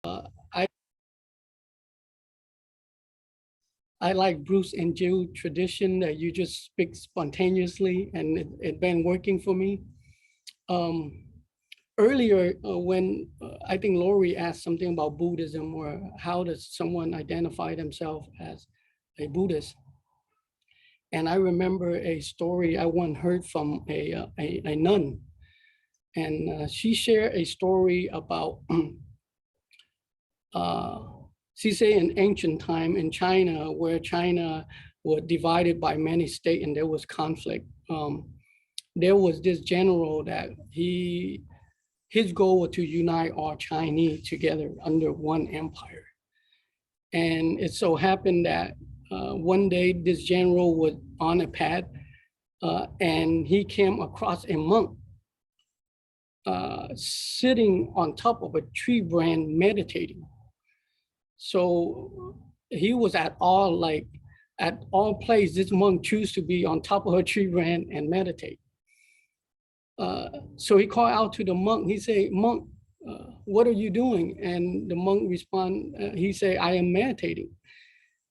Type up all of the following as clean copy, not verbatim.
I I like Bruce and Jill tradition that you just speak spontaneously, and it been working for me. Um, Earlier, when I think Lori asked something about Buddhism or how does someone identify themselves as a Buddhist, and I remember a story I once heard from a nun, and she shared a story about. She say in ancient time in China, where China was divided by many states and there was conflict. There was this general that his goal was to unite all Chinese together under one empire. And it so happened that one day this general was on a path and he came across a monk sitting on top of a tree branch meditating. So he was at all places, this monk chose to be on top of a tree branch and meditate. So he called out to the monk. He said, "Monk, what are you doing?" And the monk respond, he said, "I am meditating."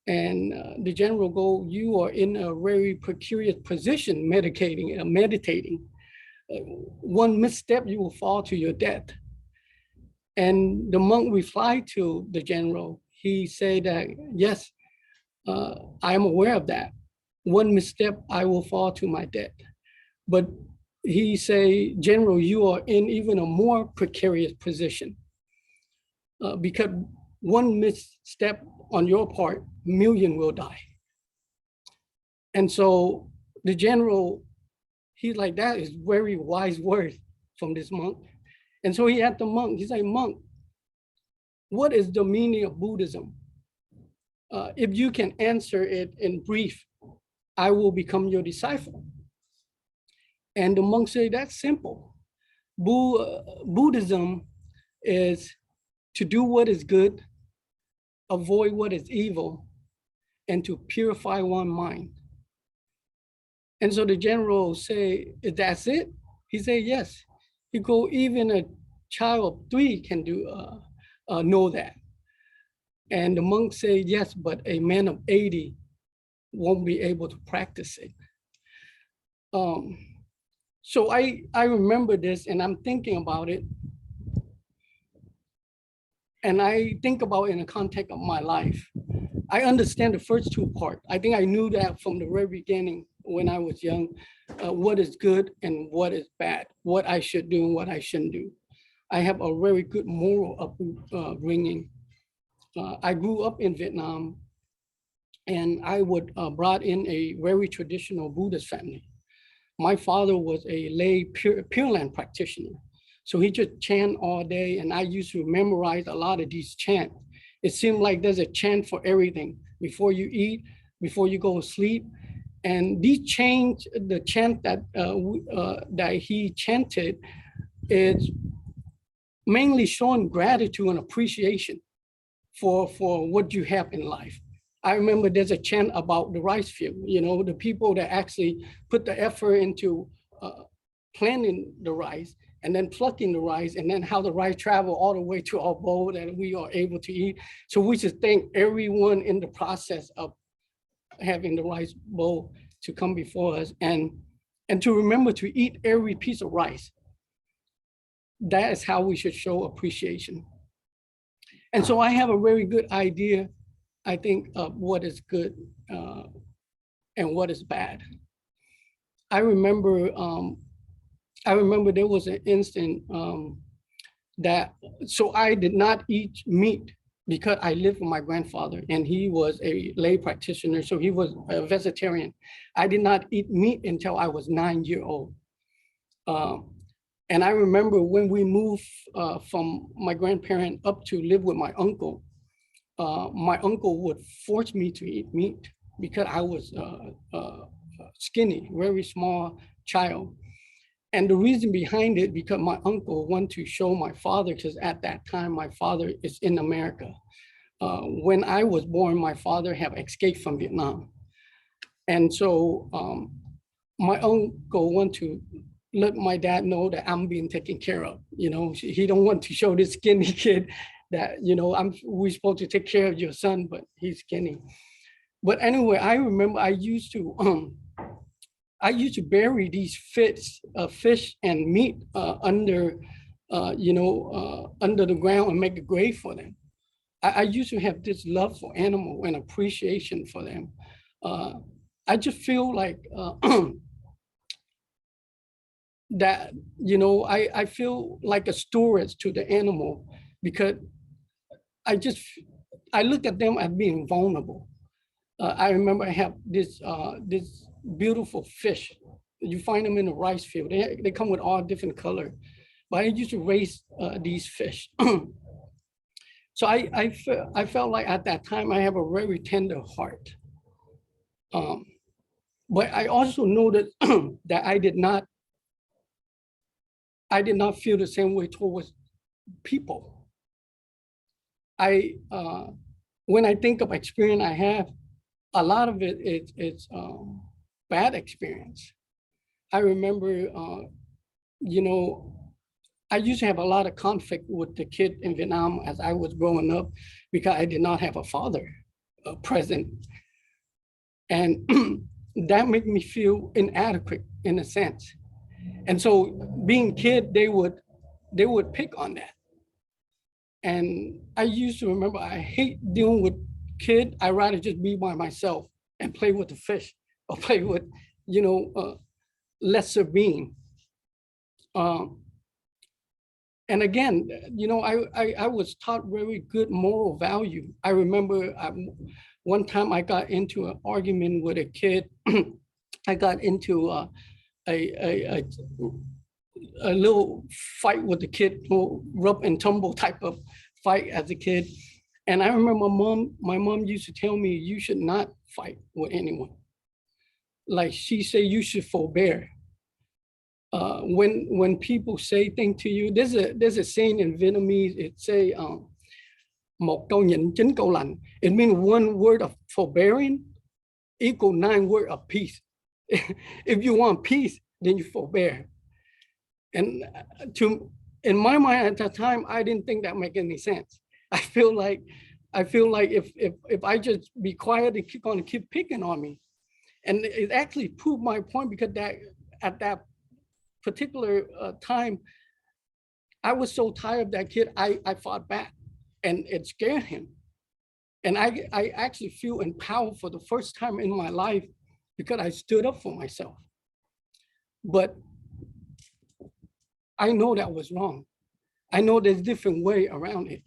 And the general go, "You are in a very precarious position meditating. One misstep, you will fall to your death." And the monk replied to the general. He said that, "Yes, I am aware of that. One misstep, I will fall to my death." But he say, "General, you are in even a more precarious position because one misstep on your part, million will die." And so the general, he's like, "That is very wise words from this monk." And so he asked the monk, he said, "Monk, what is the meaning of Buddhism? If you can answer it in brief, I will become your disciple." And the monk said, "That's simple. Buddhism is to do what is good, avoid what is evil, and to purify one mind." And so the general say, "That's it?" He said, "Yes." He go, "Even a child of 3 can know that." And the monk said, "Yes, but a man of 80 won't be able to practice it." So I remember this and I'm thinking about it. And I think about it in the context of my life. I understand the first 2 parts. I think I knew that from the very beginning when I was young, what is good and what is bad, what I should do and what I shouldn't do. I have a very good moral upbringing. I grew up in Vietnam and I was brought in a very traditional Buddhist family. My father was a lay Pure Land practitioner. So he just chant all day and I used to memorize a lot of these chants. It seemed like there's a chant for everything. Before you eat, before you go to sleep. And these chants, the chant that he chanted is mainly showing gratitude and appreciation for what you have in life. I remember there's a chant about the rice field, the people that actually put the effort into planting the rice and then plucking the rice and then how the rice travel all the way to our bowl that we are able to eat. So we should thank everyone in the process of having the rice bowl to come before us and to remember to eat every piece of rice. That is how we should show appreciation. And so I have a very good idea, I think, of what is good and what is bad. I remember there was an instant so I did not eat meat because I lived with my grandfather and he was a lay practitioner, so he was a vegetarian. I did not eat meat until I was 9 years old. And I remember when we moved from my grandparent up to live with my uncle would force me to eat meat because I was skinny, very small child. And the reason behind it, because my uncle wanted to show my father, because at that time, my father is in America. When I was born, my father had escaped from Vietnam. And so my uncle wanted to let my dad know that I'm being taken care of. He don't want to show this skinny kid that, you know, we're supposed to take care of your son, but he's skinny. But anyway, I remember I used to bury these fish and meat under under the ground and make a grave for them. I used to have this love for animal and appreciation for them. I just feel like that, you know, I feel like a steward to the animal, because I look at them as being vulnerable. I remember I have this beautiful fish. You find them in the rice field. They come with all different colors. But I used to raise these fish. So I felt like at that time I have a very tender heart. But I also noticed that I did not feel the same way towards people. When I think of experience I have, a lot of it's bad experience. I remember, you know, I used to have a lot of conflict with the kid in Vietnam as I was growing up, because I did not have a father present. And that made me feel inadequate in a sense. And so being kid, they would pick on that. And I used to remember, I hate dealing with kid. I'd rather just be by myself and play with the fish or play with, you know, lesser being. And again, you know, I was taught very good moral value. I remember one time I got into an argument with a kid. I got into a little fight with the kid, rough and tumble type of fight as a kid. And I remember my mom used to tell me, you should not fight with anyone. Like she said, you should forbear. When people say things to you, there's a saying in Vietnamese, it say, một câu nhịn chín câu lành. It means one word of forbearing equal 9 words of peace. If you want peace, then you forbear. And in my mind at that time, I didn't think that make any sense. I feel like if I just be quiet, they keep picking on me. And it actually proved my point, because at that particular time, I was so tired of that kid, I fought back, and it scared him. And I actually feel empowered for the first time in my life, because I stood up for myself. But I know that was wrong. I know there's a different way around it.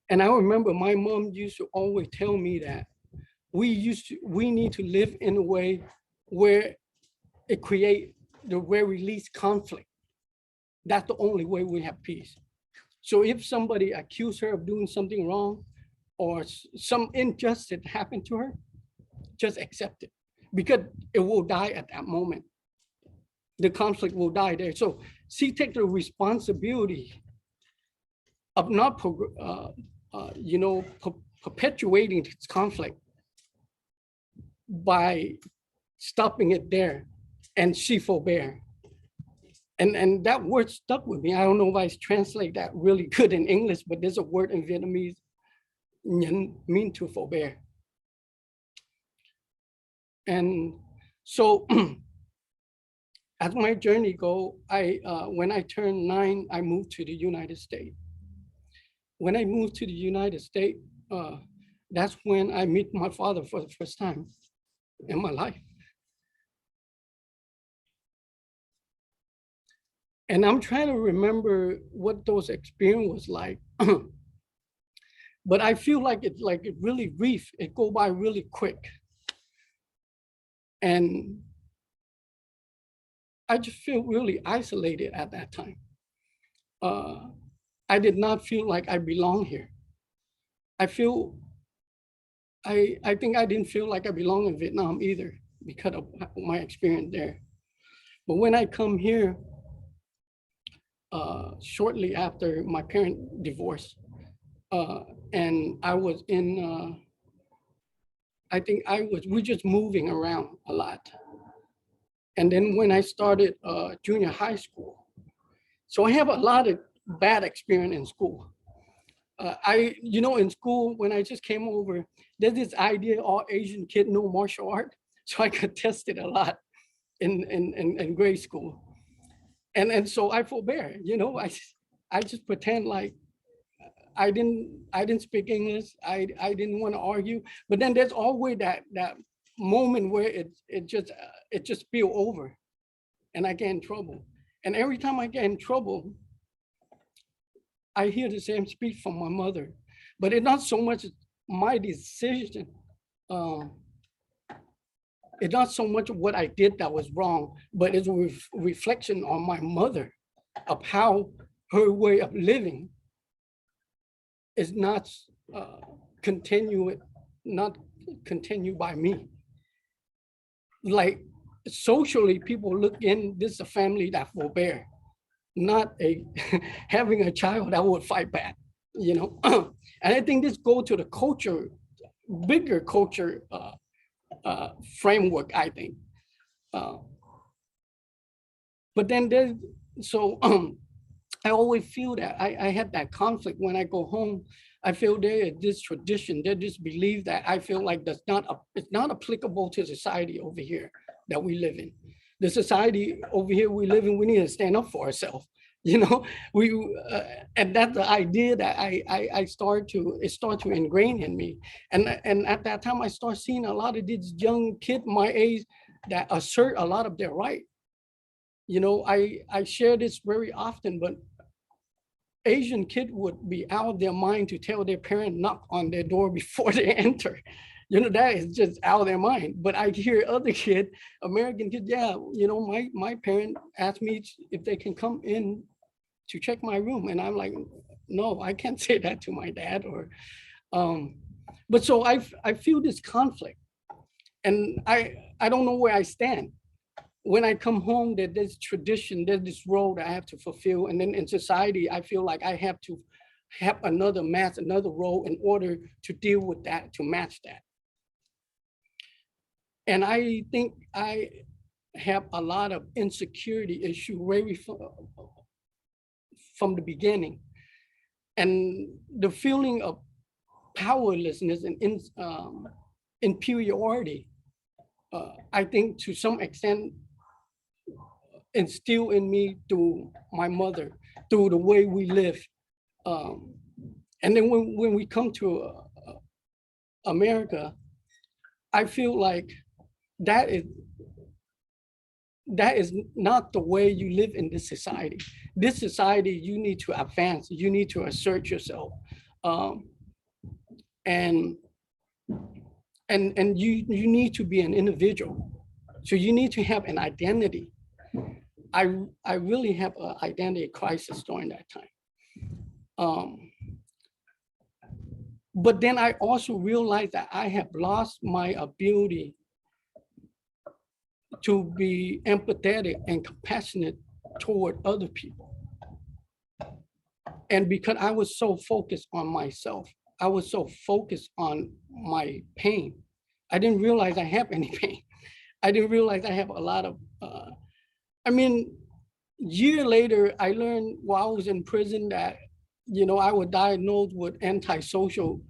And I remember my mom used to always tell me that we need to live in a way where it creates where we release conflict. That's the only way we have peace. So if somebody accuses her of doing something wrong, or some injustice happened to her, just accept it, because it will die at that moment. The conflict will die there. So she takes the responsibility of not, perpetuating this conflict by stopping it there, and she forbear. And that word stuck with me. I don't know if I translate that really good in English, but there's a word in Vietnamese, nhẫn, mean to forbear. And so as my journey go, when I turned 9, I moved to the United States. When I moved to the United States, that's when I meet my father for the first time in my life. And I'm trying to remember what those experiences was like. But I feel like it really brief. It go by really quick. And I just feel really isolated at that time. I did not feel like I belong here. I think I didn't feel like I belong in Vietnam either, because of my experience there. But when I come here, shortly after my parents divorced, and I was in, we're just moving around a lot. And then when I started junior high school, so I have a lot of bad experience in school. In school, when I just came over, there's this idea all Asian kids know martial art. So I got tested a lot in grade school. And so I forbear, I just pretend like I didn't speak English. I didn't want to argue. But then there's always that moment where it just spill over and I get in trouble. And every time I get in trouble, I hear the same speech from my mother, but it's not so much my decision. It's not so much what I did that was wrong, but it's a reflection on my mother of how her way of living is not continued by me. Like socially, people look in, this is a family that forbear, not having a child that would fight back, And I think this goes to the culture, bigger culture framework, I think. But then I always feel that I had that conflict when I go home. I feel there is this tradition, there's this belief that I feel like it's not applicable to society over here that we live in. The society over here we live in, we need to stand up for ourselves. And that's the idea that it start to ingrain in me. And at that time, I start seeing a lot of these young kids my age that assert a lot of their right. I share this very often, but Asian kid would be out of their mind to tell their parent knock on their door before they enter. That is just out of their mind. But I hear other kid, American kid, yeah, my parent asked me if they can come in to check my room. And I'm like, no, I can't say that to my dad. But so I feel this conflict. And I don't know where I stand. When I come home, there's this tradition, there's this role that I have to fulfill. And then in society, I feel like I have to have another role in order to deal with that, to match that. And I think I have a lot of insecurity issue from the beginning. And the feeling of powerlessness and inferiority, I think to some extent instilled in me through my mother, through the way we live. And then when we come to America, I feel like that is not the way you live in this society. This society, you need to advance, you need to assert yourself. And you need to be an individual. So you need to have an identity. I really have an identity crisis during that time. But then I also realized that I have lost my ability to be empathetic and compassionate toward other people. And because I was so focused on myself, I was so focused on my pain, I didn't realize I have any pain. I didn't realize I have a lot of, year later, I learned while I was in prison that, I was diagnosed with antisocial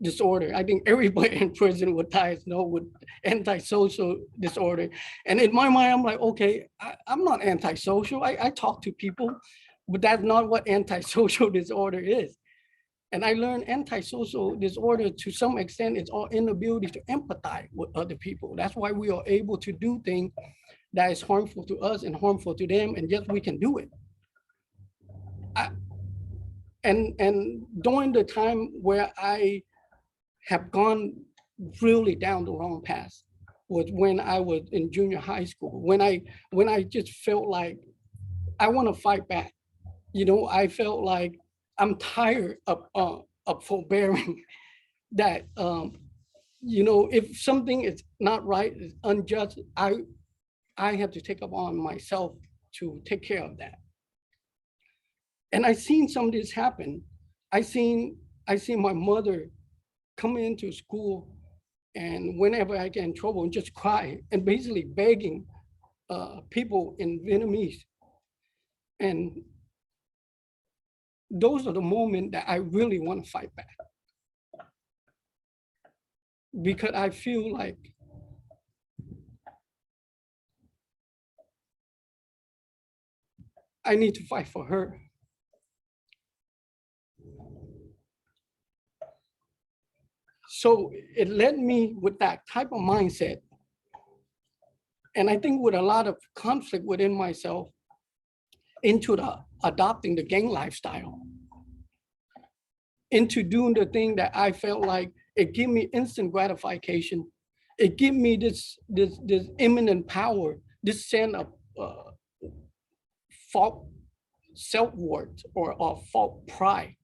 disorder. I think everybody in prison was diagnosed with antisocial disorder. And in my mind, I'm like, okay, I'm not antisocial. I talk to people, but that's not what antisocial disorder is. And I learned antisocial disorder to some extent is our inability to empathize with other people. That's why we are able to do things that is harmful to us and harmful to them, and yet we can do it. And during the time where I have gone really down the wrong path was when I was in junior high school, when I just felt like I want to fight back. I felt like I'm tired of forbearing that, if something is not right, is unjust, I have to take upon myself to take care of that. And I seen some of this happen. I seen my mother come into school and whenever I get in trouble and just cry and basically begging people in Vietnamese. And those are the moments that I really want to fight back. Because I feel like I need to fight for her. So it led me with that type of mindset. And I think with a lot of conflict within myself into adopting the gang lifestyle, into doing the thing that I felt like it gave me instant gratification. It gave me this imminent power, this sense of false self-worth or false pride.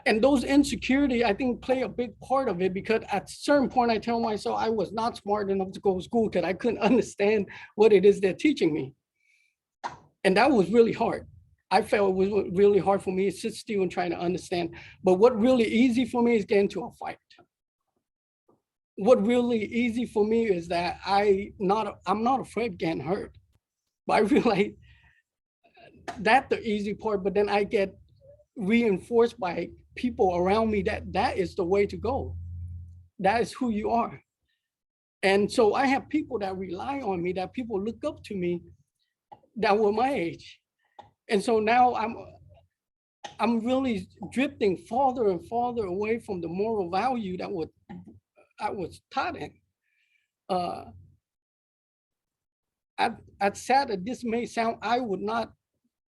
And those insecurity, I think, play a big part of it, because at a certain point, I tell myself I was not smart enough to go to school because I couldn't understand what it is they're teaching me. And that was really hard. I felt it was really hard for me to sit still and try to understand. But what really easy for me is getting into a fight. What really easy for me is that I'm not afraid of getting hurt. But I realize that's the easy part, but then I get reinforced by people around me that is the way to go. That is who you are. And so I have people that rely on me, that people look up to me that were my age. And so now I'm really drifting farther and farther away from the moral value that I was taught in. I'd sad that this may sound, I would not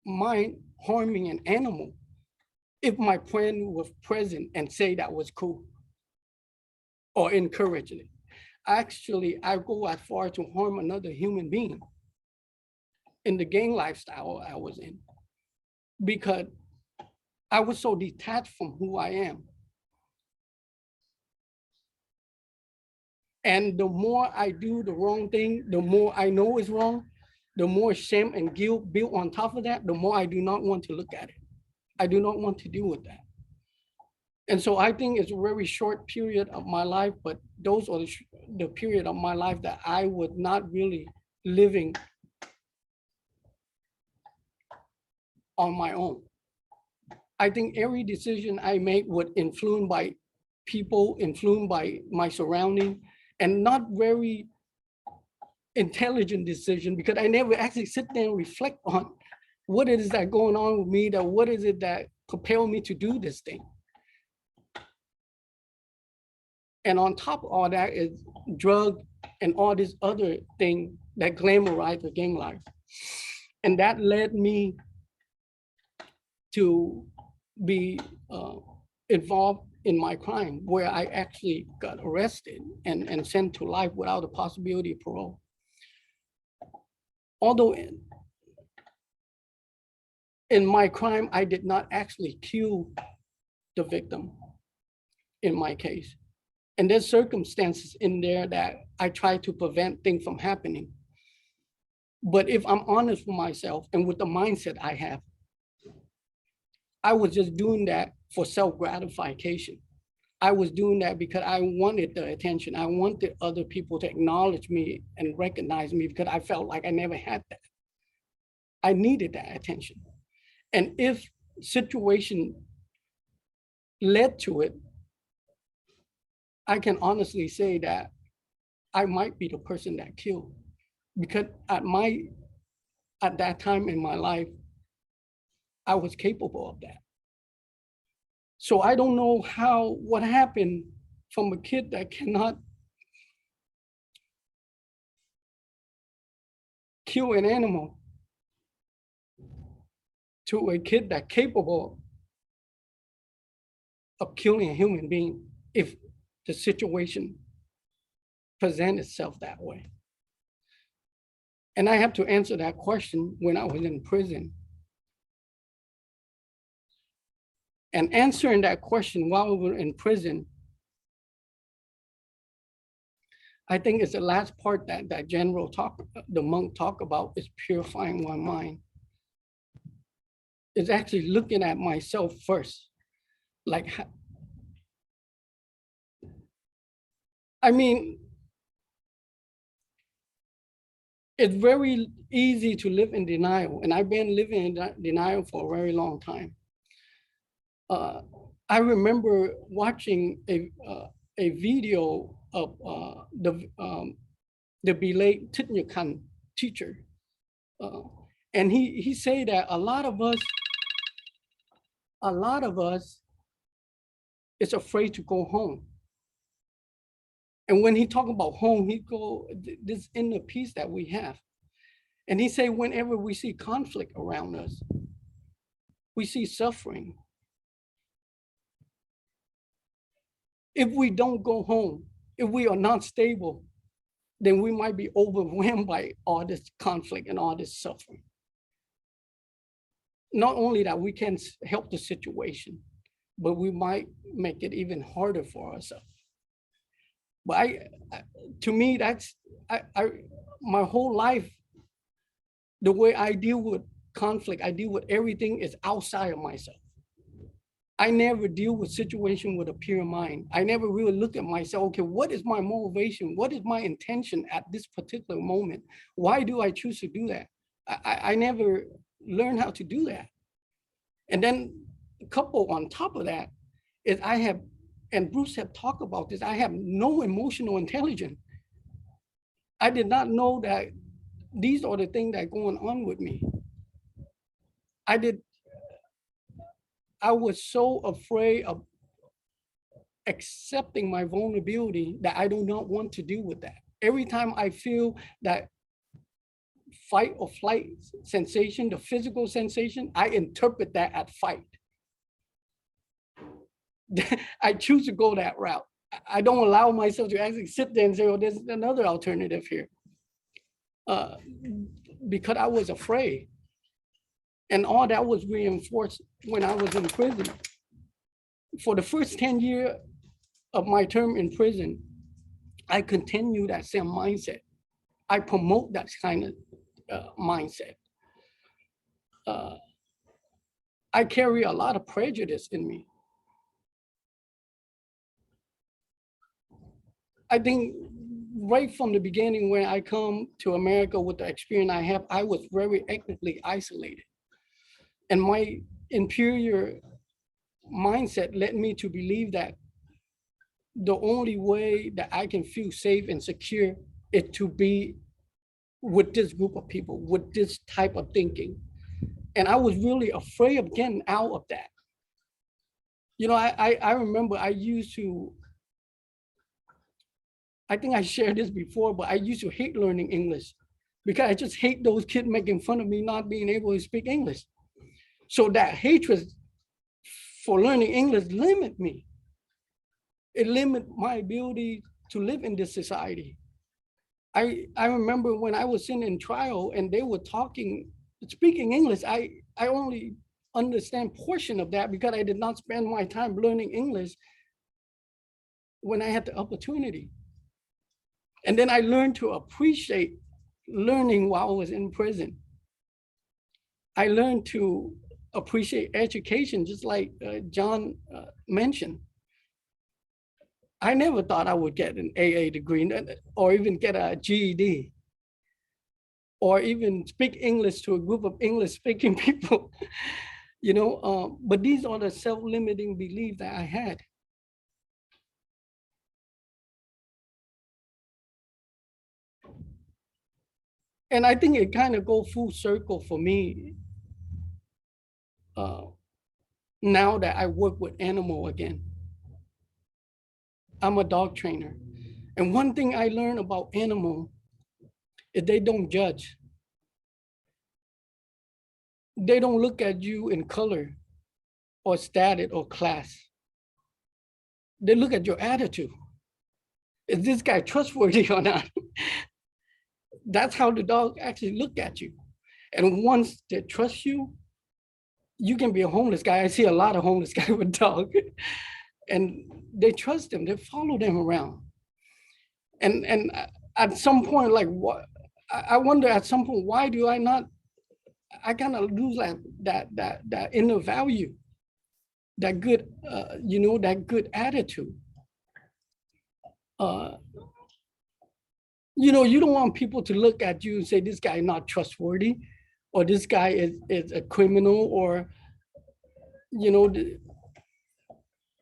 mind harming an animal if my friend was present and say that was cool or encourage it. Actually, I go as far to harm another human being in the gang lifestyle I was in, because I was so detached from who I am. And the more I do the wrong thing, the more I know is wrong, the more shame and guilt built on top of that, the more I do not want to look at it. I do not want to deal with that. And so I think it's a very short period of my life, but those are the period of my life that I was not really living on my own. I think every decision I make was influenced by people, influenced by my surrounding, and not very intelligent decision, because I never actually sit there and reflect on what it is that going on with me, that what is it that propelled me to do this thing. And on top of all that is drug and all this other thing that glamorize the gang life. And that led me to be involved in my crime, where I actually got arrested and sent to life without the possibility of parole. Although in my crime, I did not actually kill the victim in my case. And there's circumstances in there that I try to prevent things from happening. But if I'm honest with myself and with the mindset I have, I was just doing that for self-gratification. I was doing that because I wanted the attention. I wanted other people to acknowledge me and recognize me, because I felt like I never had that. I needed that attention. And if situation led to it, I can honestly say that I might be the person that killed, because at that time in my life, I was capable of that. So I don't know what happened from a kid that cannot kill an animal to a kid that's capable of killing a human being if the situation presents itself that way. And I have to answer that question when I was in prison. And answering that question while we were in prison, I think it's the last part that the monk talk about, is purifying my mind. It's actually looking at myself first. Like, I mean, it's very easy to live in denial. And I've been living in denial for a very long time. I remember watching a video of the beloved Thich Nhat Hanh teacher. And he said that a lot of us is afraid to go home. And when he talk about home, he go this inner peace that we have. And he say, whenever we see conflict around us, we see suffering. If we don't go home, if we are not stable, then we might be overwhelmed by all this conflict and all this suffering. Not only that we can help the situation, but we might make it even harder for ourselves. But to me, that's my whole life, the way I deal with conflict, I deal with everything is outside of myself. I never deal with situation with a pure mind. I never really look at myself, okay, what is my motivation? What is my intention at this particular moment? Why do I choose to do that? I never learned how to do that. And then couple on top of that is I have, and Bruce have talked about this, I have no emotional intelligence. I did not know that these are the things that are going on with me. I was so afraid of accepting my vulnerability that I do not want to deal with that. Every time I feel that fight or flight sensation, the physical sensation, I interpret that as fight. I choose to go that route. I don't allow myself to actually sit there and say, oh, there's another alternative here. Because I was afraid. And all that was reinforced when I was in prison. For the first 10 years of my term in prison, I continue that same mindset. I promote that kind of mindset. I carry a lot of prejudice in me. I think right from the beginning when I come to America with the experience I have, I was very ethnically isolated. And my inferior mindset led me to believe that the only way that I can feel safe and secure is to be with this group of people, with this type of thinking. And I was really afraid of getting out of that. You know, I remember I used to, I think I shared this before, but I used to hate learning English because I just hate those kids making fun of me not being able to speak English. So that hatred for learning English limit me. It limit my ability to live in this society. I remember when I was sitting in trial and they were speaking English, I only understand portion of that because I did not spend my time learning English when I had the opportunity. And then I learned to appreciate learning while I was in prison. I learned to appreciate education, just like John mentioned. I never thought I would get an AA degree or even get a GED or even speak English to a group of English speaking people, you know, but these are the self-limiting beliefs that I had. And I think it kind of go full circle for me now that I work with animal again. I'm a dog trainer. And one thing I learned about animal is they don't judge. They don't look at you in color or status or class. They look at your attitude. Is this guy trustworthy or not? That's how the dog actually look at you. And once they trust you, you can be a homeless guy. I see a lot of homeless guys with dogs. And they trust them, they follow them around. And at some point, like what, I wonder at some point, why do I not, I kind of lose that inner value, that good, you know, that good attitude. You don't want people to look at you and say, this guy is not trustworthy, or this guy is a criminal, or, you know,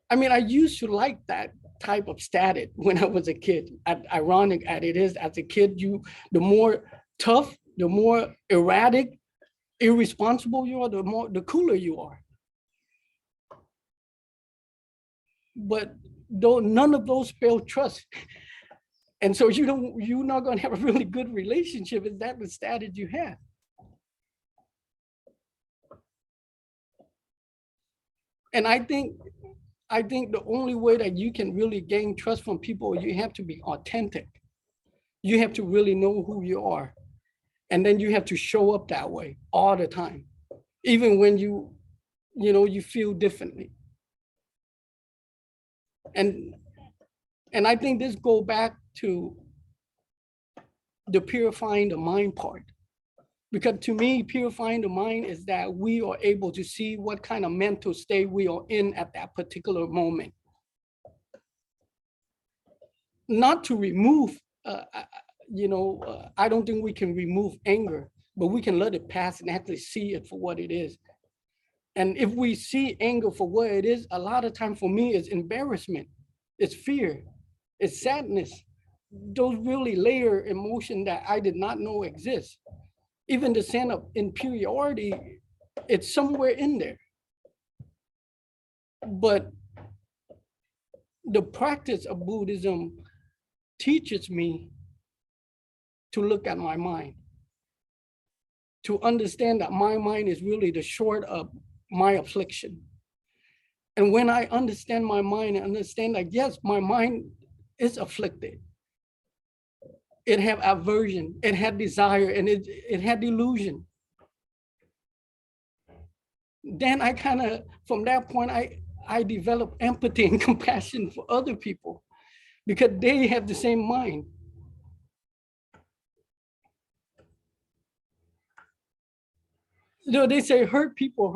I mean, I used to like that type of status when I was a kid. Ironic as it is, as a kid, the more tough, the more erratic, irresponsible you are, the cooler you are. But though none of those spell trust. And so you're not going to have a really good relationship if that's the status you have. And I think the only way that you can really gain trust from people, you have to be authentic. You have to really know who you are. And then you have to show up that way all the time, even when you feel differently. And I think this goes back to the purifying the mind part. Because to me, purifying the mind is that we are able to see what kind of mental state we are in at that particular moment. Not to remove, I don't think we can remove anger, but we can let it pass and actually see it for what it is. And if we see anger for what it is, a lot of time for me, it's embarrassment, it's fear, it's sadness, those really layer emotion that I did not know exist. Even the sense of inferiority, it's somewhere in there. But the practice of Buddhism teaches me to look at my mind, to understand that my mind is really the short of my affliction. And when I understand my mind and understand that, yes, my mind is afflicted. It had aversion, it had desire, and it had delusion. Then I kind of, from that point, I developed empathy and compassion for other people because they have the same mind. They say hurt people,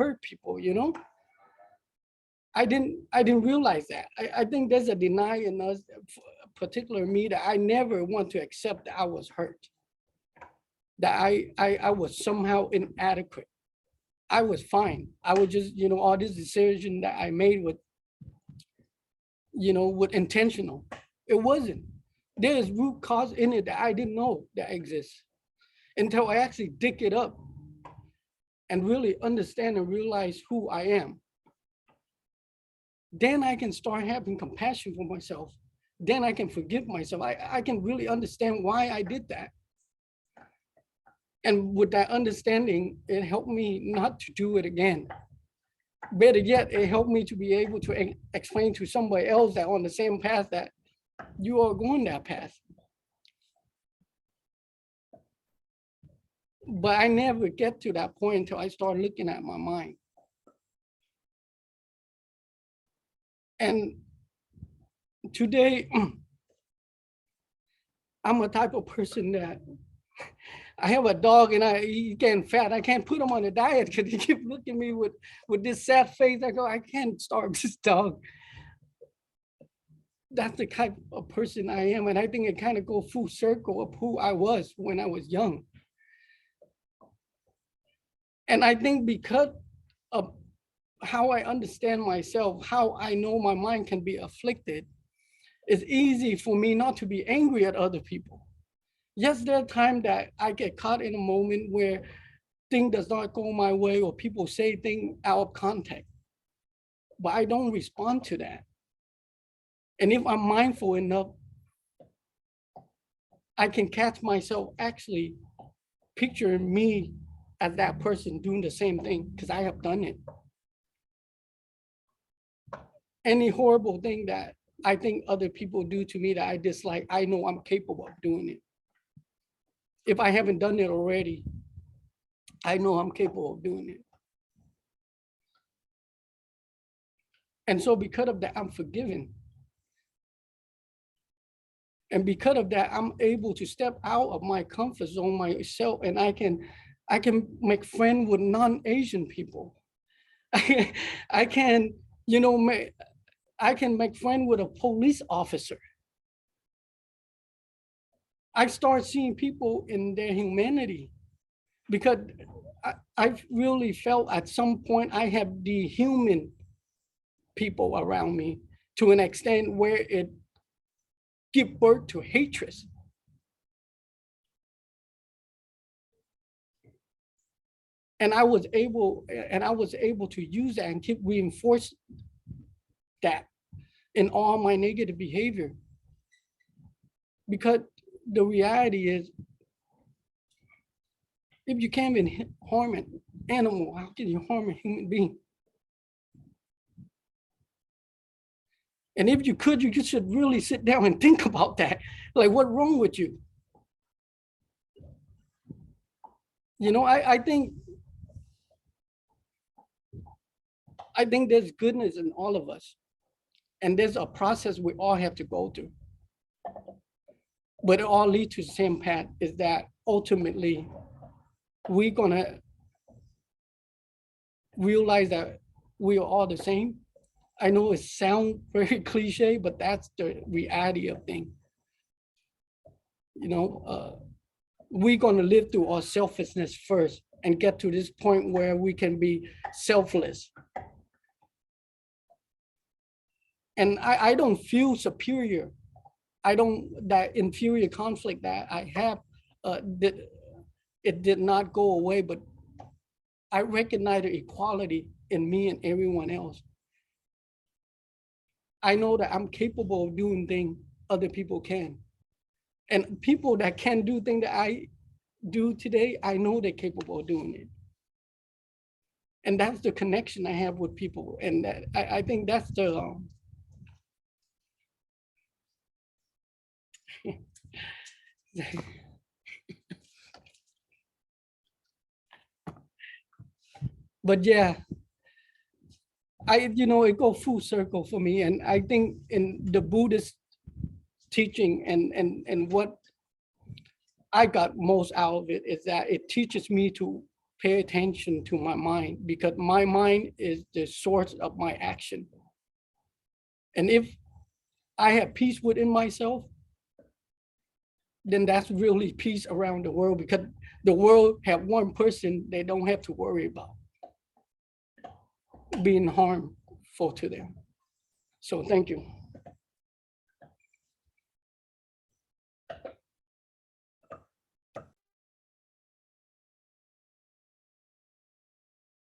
I didn't realize that. I think there's a denial in us, particular me, that I never want to accept that I was hurt, that I was somehow inadequate. I was fine. I was just, all this decision that I made with intentional. It wasn't. There is root cause in it that I didn't know that exists until I actually dig it up and really understand and realize who I am. Then I can start having compassion for myself. Then I can forgive myself. I can really understand why I did that. And with that understanding, it helped me not to do it again. Better yet, it helped me to be able to explain to somebody else that on the same path that you are going that path. But I never get to that point until I start looking at my mind. And today, I'm a type of person that I have a dog and he's getting fat. I can't put him on a diet because he keeps looking at me with this sad face. I go, I can't starve this dog. That's the type of person I am. And I think it kind of goes full circle of who I was when I was young. And I think because of how I understand myself, how I know my mind can be afflicted, it's easy for me not to be angry at other people. Yes, there are times that I get caught in a moment where things does not go my way or people say things out of context, but I don't respond to that. And if I'm mindful enough, I can catch myself actually picturing me as that person doing the same thing because I have done it. Any horrible thing that I think other people do to me that I dislike, I know I'm capable of doing it. If I haven't done it already, I know I'm capable of doing it. And so because of that, I'm forgiven. And because of that, I'm able to step out of my comfort zone myself, and I can make friends with non-Asian people. I can, I can make friends with a police officer. I start seeing people in their humanity, because I really felt at some point I have dehuman people around me to an extent where it give birth to hatred. And I was able to use that and keep reinforce that in all my negative behavior. Because the reality is, if you can't even harm an animal, how can you harm a human being? And if you could, you should really sit down and think about that. Like, what's wrong with you? You know, I think there's goodness in all of us. And there's a process we all have to go through. But it all leads to the same path, is that ultimately we're gonna realize that we are all the same. I know it sounds very cliche, but that's the reality of things. You know, we're gonna live through our selfishness first and get to this point where we can be selfless. And I don't feel superior. That inferior conflict that I have, it did not go away, but I recognize the equality in me and everyone else. I know that I'm capable of doing things other people can. And people that can do things that I do today, I know they're capable of doing it. And that's the connection I have with people. And that, I think that's the, but yeah, it goes full circle for me. And I think in the Buddhist teaching and what I got most out of it is that it teaches me to pay attention to my mind, because my mind is the source of my action. And if I have peace within myself, then that's really peace around the world, because the world have one person they don't have to worry about being harmful to them. So thank you.